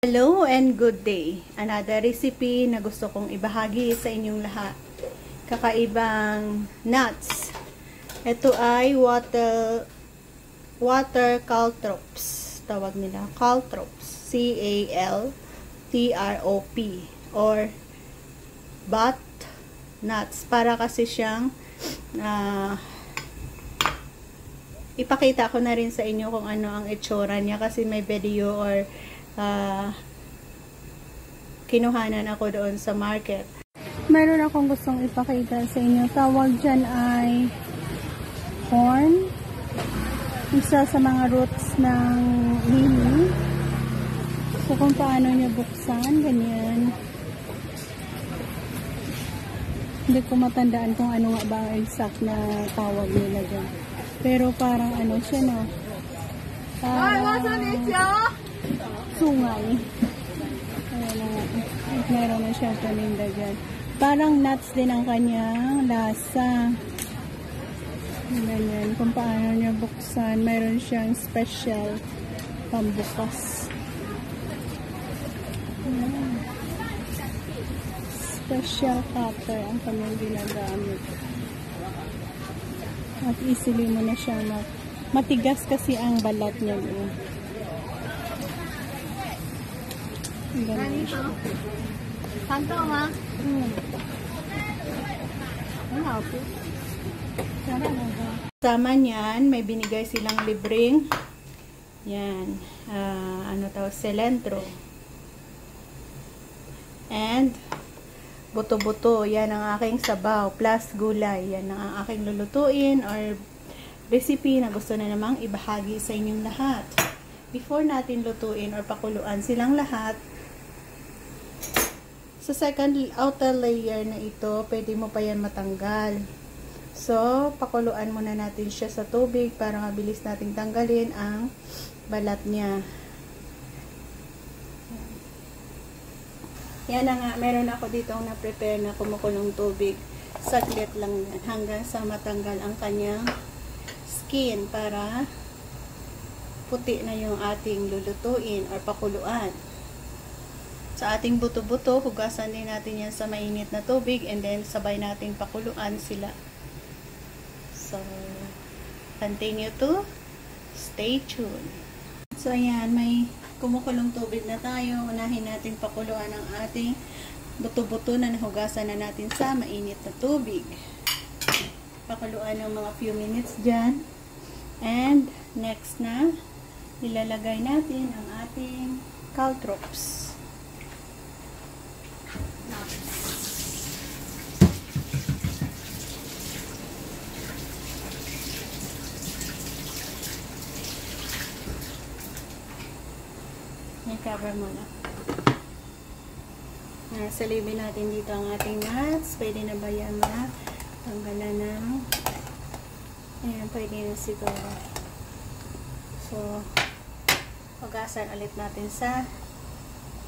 Hello and good day. Another recipe na gusto kong ibahagi sa inyong lahat. Kakaibang nuts. Ito ay water caltrops. Tawag nila caltrops. C-A-L-T-R-O-P or butt nuts. Para kasi siyang ipakita ko na rin sa inyo kung ano ang itsura niya kasi may video or kinuhanan ako doon sa market. Meron akong gustong ipakita sa inyo. Tawag dyan ay corn. Isa sa mga roots ng lili. So kung paano niya buksan, ganyan. Hindi ko matandaan kung ano nga ba ang exact na tawag nila dyan. Pero parang ano siya, no? Parang sungay. Ayan na nga. Meron na siya paninda dyan. Parang nuts din ang kanyang lasa. Ganyan. Kung paano niya buksan, meron siyang special pambukas. Ayan. Special cutter ang kanyang ginagamit. At easily mo na siya matigas kasi ang balat niya. Ganun siya. Kanto, ma? Wala po. Sama niyan, may binigay silang libreng yan. Cilantro. And buto-buto, yan ang aking sabaw plus gulay, yan ang aking lulutuin or recipe na gusto na namang ibahagi sa inyong lahat. Before natin lutuin or pakuluan silang lahat, sa second outer layer na ito, pwede mo pa yan matanggal. So, pakuluan muna natin siya sa tubig para mabilis nating tanggalin ang balat niya. Yan na nga, meron ako dito na-prepare na kumukulong tubig. Saglit lang yan, hanggang sa matanggal ang kanyang skin para puti na yung ating lulutuin or pakuluan. Sa ating buto-buto, hugasan din natin yan sa mainit na tubig and then sabay nating pakuluan sila. So, continue to stay tuned. So, ayan, may kumukulong tubig na tayo. Unahin natin pakuluan ang ating buto-buto na nahugasan na natin sa mainit na tubig. Pakuluan ng mga few minutes dyan. And next na, ilalagay natin ang ating caltrops. I-cover muna. Salibin natin dito ang ating nuts. Pwede na ba yan tanggalan ng ayan, pwede na siguro. So, hugasan ulit natin sa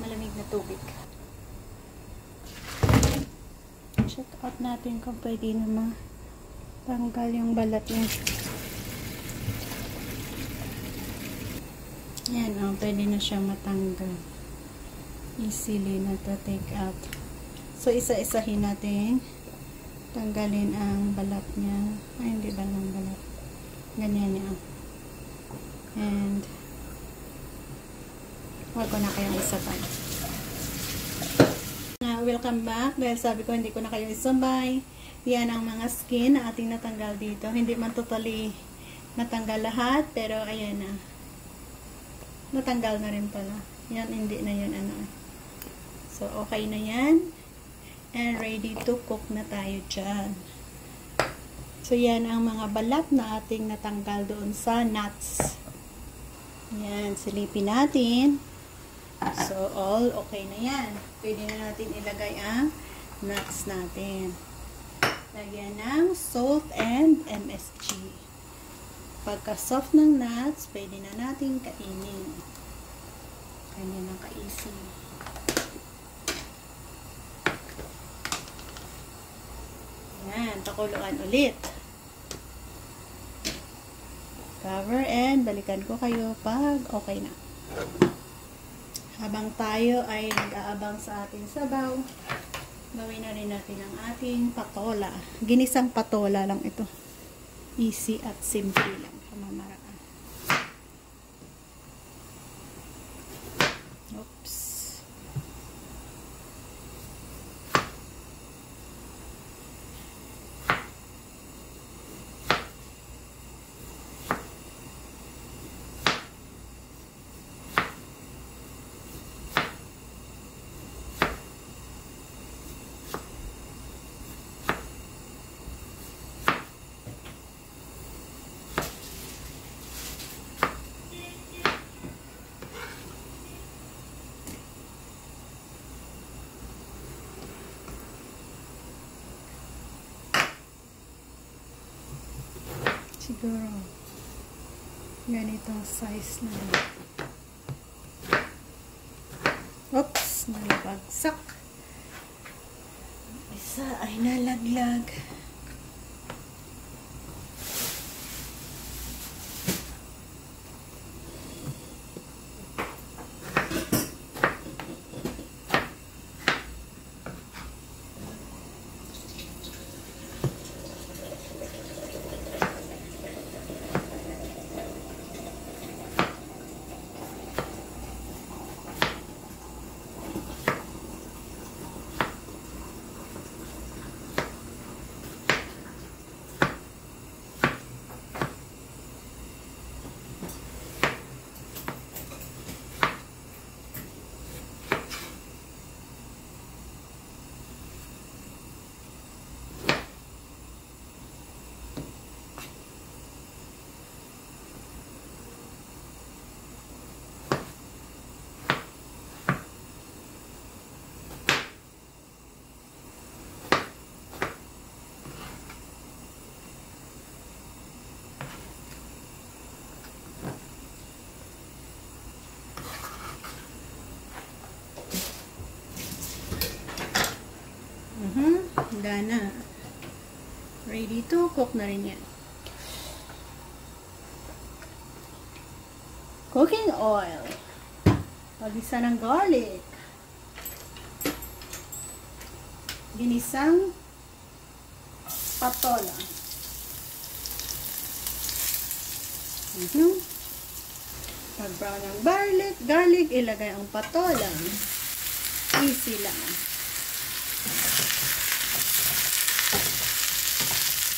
malamig na tubig. Check out natin kung pwede na matanggal yung balat niya. Yan, pwede na siya matanggal. Easily na to take out. So, isa-isahin natin. Tanggalin ang balat niya. Ay, hindi ba lang balat? Ganyan niya. And, wag ko na kayong isabay. Welcome back. Dahil sabi ko, hindi ko na kayo isabay. Yan ang mga skin na ating natanggal dito. Hindi man totally natanggal lahat, pero ayan na. Natanggal na rin pala. Yan, hindi na yan So, okay na yan. And ready to cook na tayo dyan. So, yan ang mga balat na ating natanggal doon sa nuts. Yan, silipin natin. So, all okay na yan. Pwede na natin ilagay ang nuts natin. Lagyan ng salt and MSG. Pagka soft ng nuts, pwede na natin kainin. Ganyan ang ka-easy. Yan, pakuluan ulit. Cover and balikan ko kayo pag okay na. Habang tayo ay nag-aabang sa ating sabaw, gawin na rin natin ang ating patola. Ginisang patola lang ito. Easy at simple lang pamamaraan. Oops. Siguro ganitong size na lang. Oops, nalabagsak. Isa ay nalaglag. Handa na. Ready to cook na rin yan. Cooking oil. Pag-isa ng garlic. Ginisang patola. Pag-brown ng garlic, ilagay ang patola. Easy lang.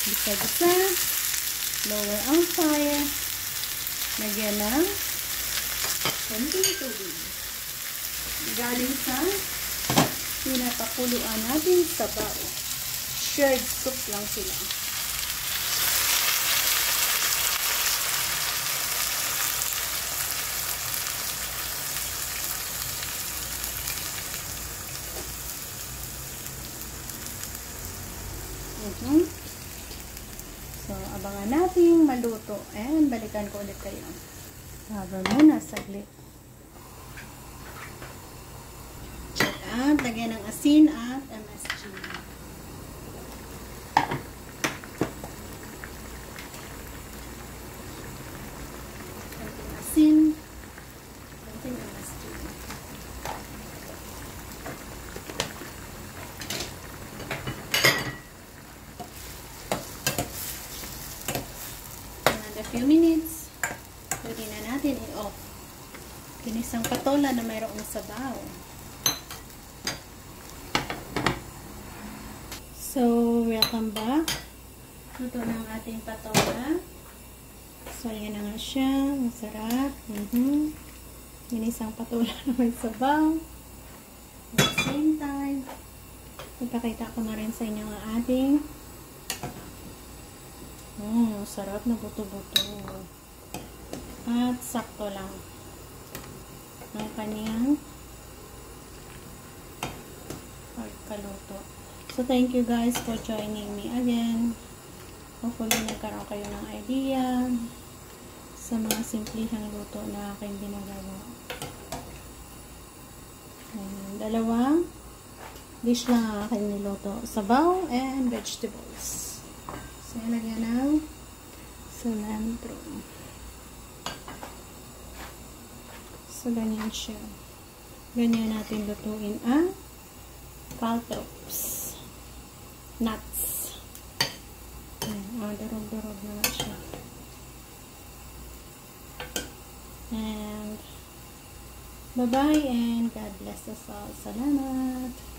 Bisa-bisa. Lower ang fire. Lagyan ng konting tubig. Galing sa pinapakuluan natin sabaw. Shared soup lang sila. So, abangan natin maluto. And balikan ko ulit kayo. Habang muna saglit. At lagyan ng asin at MSG. Konting asin. Konting MSG. A few minutes, pwede na natin i-off. Ginisang patola na mayroong sabaw. So, welcome back. Luto na ang ating patola. So, yan na nga siya. Masarap. Ginisang patola na may sabaw. At the same time, ipakita ko na rin sa inyo ang ating sarap na buto-buto. At sakto lang ang kaniyang pagkaluto. So, thank you guys for joining me again. Hopefully, nagkaroon kayo ng idea sa mga simplihang luto na aking ginagawa. Dalawang dish lang ang aking niluto. Sabaw and vegetables. So, ilagyan ng cilantro. So, ganyan siya. Ganyan natin lutuin ang caltrops. Nuts. Ayan, durog-durog na siya. And bye-bye and God bless us all. Salamat.